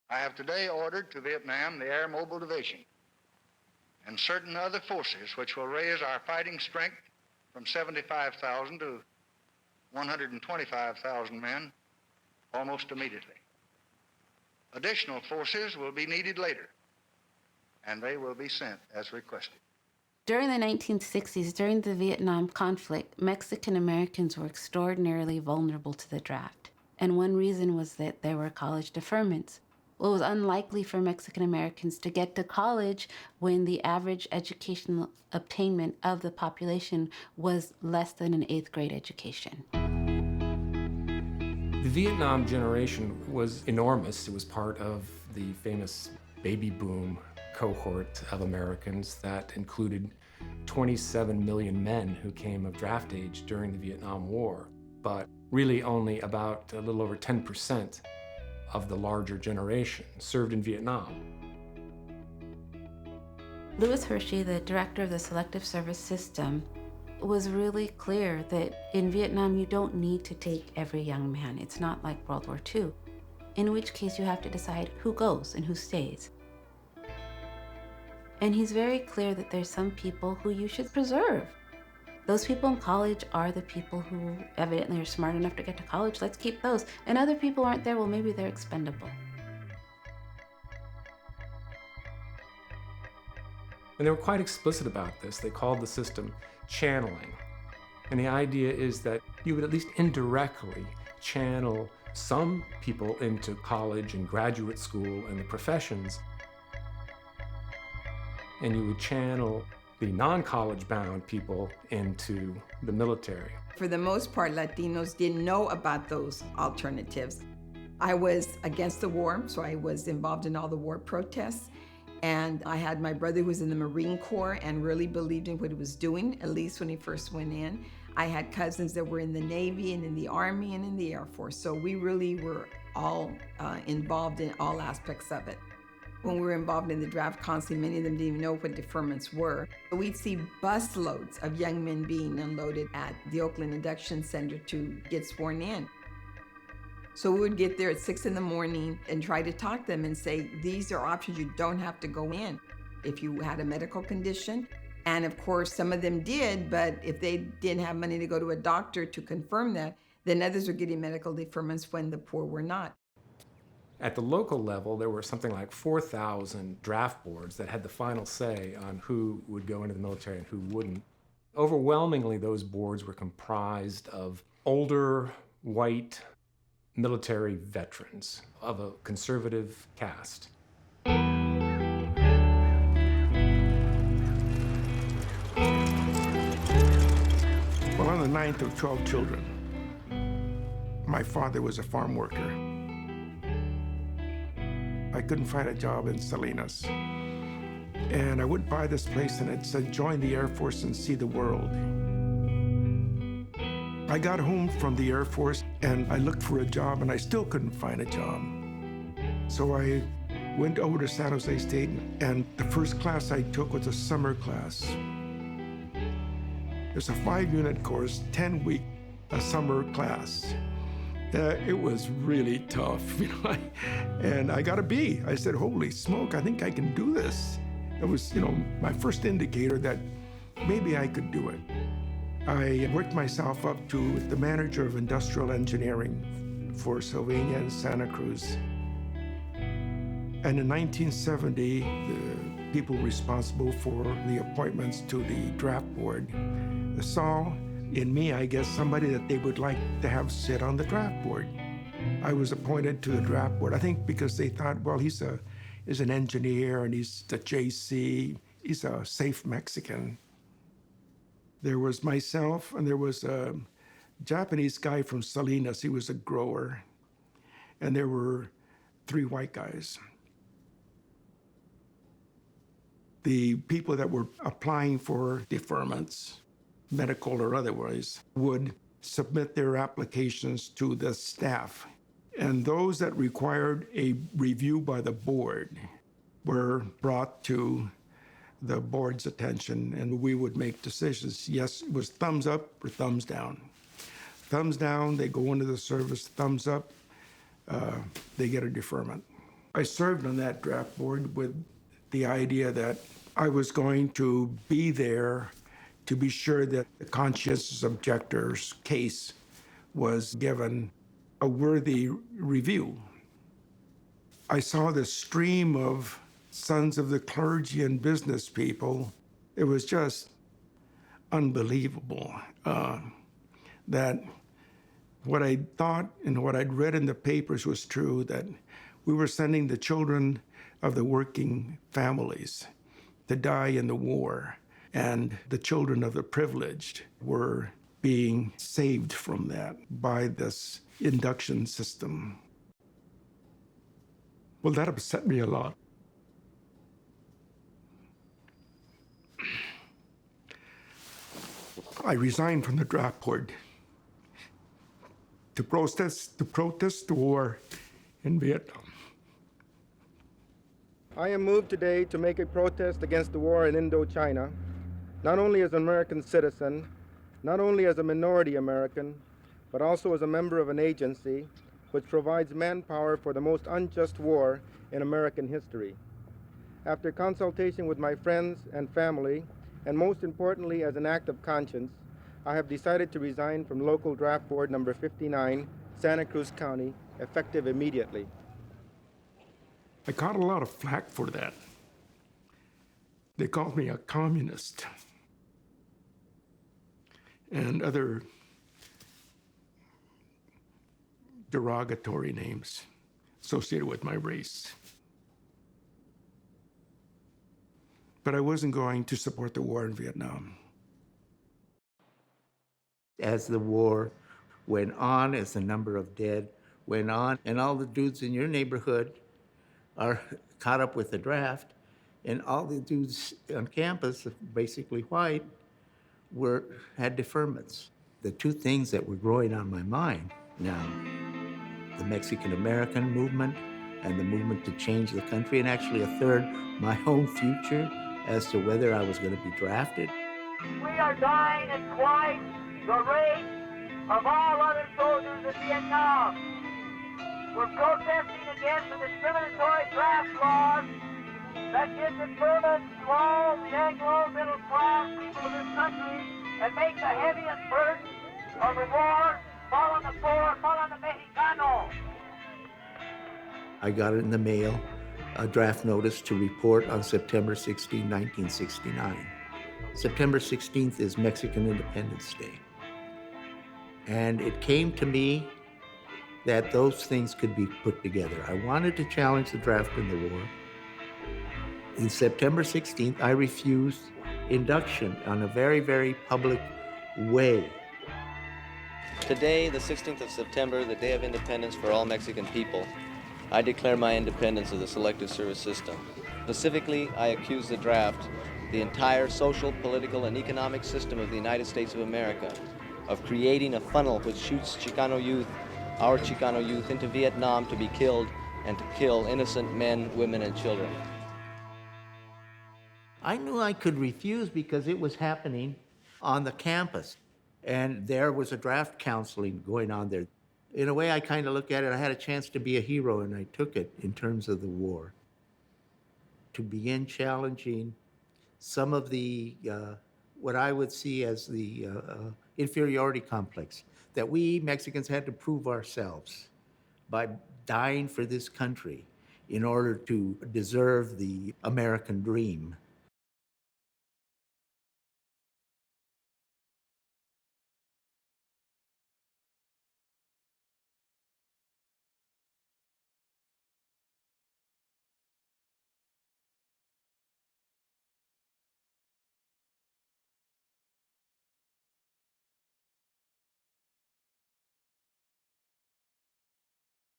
I have today ordered to Vietnam the Air Mobile Division and certain other forces which will raise our fighting strength from 75,000 to 125,000 men almost immediately. Additional forces will be needed later, and they will be sent as requested. During the 1960s, during the Vietnam conflict, Mexican Americans were extraordinarily vulnerable to the draft. And one reason was that there were college deferments. Well, it was unlikely for Mexican Americans to get to college when the average educational attainment of the population was less than an 8th grade education. The Vietnam generation was enormous. It was part of the famous baby boom cohort of Americans that included 27 million men who came of draft age during the Vietnam War, but really only about a little over 10% of the larger generation served in Vietnam. Louis Hershey, the director of the Selective Service System, was really clear that in Vietnam you don't need to take every young man. It's not like World War II, in which case you have to decide who goes and who stays. And he's very clear that there's some people who you should preserve. Those people in college are the people who evidently are smart enough to get to college. Let's keep those. And other people aren't there, well, maybe they're expendable. And they were quite explicit about this. They called the system channeling. And the idea is that you would at least indirectly channel some people into college and graduate school and the professions, and you would channel the non-college bound people into the military. For the most part, Latinos didn't know about those alternatives. I was against the war, so I was involved in all the war protests. And I had my brother who was in the Marine Corps and really believed in what he was doing, at least when he first went in. I had cousins that were in the Navy and in the Army and in the Air Force. So we really were all involved in all aspects of it. When we were involved in the draft constantly, many of them didn't even know what deferments were. We'd see busloads of young men being unloaded at the Oakland Induction Center to get sworn in. So we would get there at 6 in the morning and try to talk to them and say, these are options, you don't have to go in if you had a medical condition. And of course, some of them did, but if they didn't have money to go to a doctor to confirm that, then others were getting medical deferments when the poor were not. At the local level, there were something like 4,000 draft boards that had the final say on who would go into the military and who wouldn't. Overwhelmingly, those boards were comprised of older, white, military veterans of a conservative caste. Well, I'm the 9th of 12 children. My father was a farm worker. I couldn't find a job in Salinas. And I went by this place and it said, join the Air Force and see the world. I got home from the Air Force and I looked for a job and I still couldn't find a job. So I went over to San Jose State and the first class I took was a summer class. It's a 5-unit course, 10-week summer class. It was really tough, and I got a B. I said, holy smoke, I think I can do this. It was, my first indicator that maybe I could do it. I worked myself up to the manager of industrial engineering for Sylvania and Santa Cruz. And in 1970, the people responsible for the appointments to the draft board saw in me, I guess, somebody that they would like to have sit on the draft board. I was appointed to the draft board, I think because they thought, well, he's an engineer and he's a JC, he's a safe Mexican. There was myself and there was a Japanese guy from Salinas, he was a grower, and there were 3 white guys. The people that were applying for deferments, medical or otherwise, would submit their applications to the staff. And those that required a review by the board were brought to the board's attention, and we would make decisions. Yes, it was thumbs up or thumbs down. Thumbs down, they go into the service. Thumbs up, they get a deferment. I served on that draft board with the idea that I was going to be there to be sure that the conscientious objector's case was given a worthy review. I saw the stream of sons of the clergy and business people. It was just unbelievable that what I thought and what I'd read in the papers was true, that we were sending the children of the working families to die in the war, and the children of the privileged were being saved from that by this induction system. Well, that upset me a lot. I resigned from the draft board to protest the war in Vietnam. I am moved today to make a protest against the war in Indochina, not only as an American citizen, not only as a minority American, but also as a member of an agency which provides manpower for the most unjust war in American history. After consultation with my friends and family, and most importantly as an act of conscience, I have decided to resign from local draft board number 59, Santa Cruz County, effective immediately. I got a lot of flack for that. They called me a communist and other derogatory names associated with my race. But I wasn't going to support the war in Vietnam. As the war went on, as the number of dead went on, and all the dudes in your neighborhood are caught up with the draft, and all the dudes on campus, basically white, had deferments. The two things that were growing on my mind now, the Mexican-American movement and the movement to change the country, and actually a third, my own future as to whether I was going to be drafted. We are dying at twice the rate of all other soldiers in Vietnam. We're protesting against the discriminatory draft laws that disburden small the Anglo middle class people of this country and make the heaviest burden of the war fall on the poor, fall on the Mexicano. I got in the mail a draft notice to report on September 16, 1969. September 16th is Mexican Independence Day. And it came to me that those things could be put together. I wanted to challenge the draft in the war. In September 16th, I refused induction on a very, very public way. Today, the 16th of September, the day of independence for all Mexican people, I declare my independence of the selective service system. Specifically, I accuse the draft, the entire social, political, and economic system of the United States of America, of creating a funnel which shoots Chicano youth, our Chicano youth, into Vietnam to be killed and to kill innocent men, women, and children. I knew I could refuse because it was happening on the campus. And there was a draft counseling going on there. In a way, I kind of look at it, I had a chance to be a hero, and I took it in terms of the war. To begin challenging some of the, what I would see as the inferiority complex, that we Mexicans had to prove ourselves by dying for this country in order to deserve the American dream.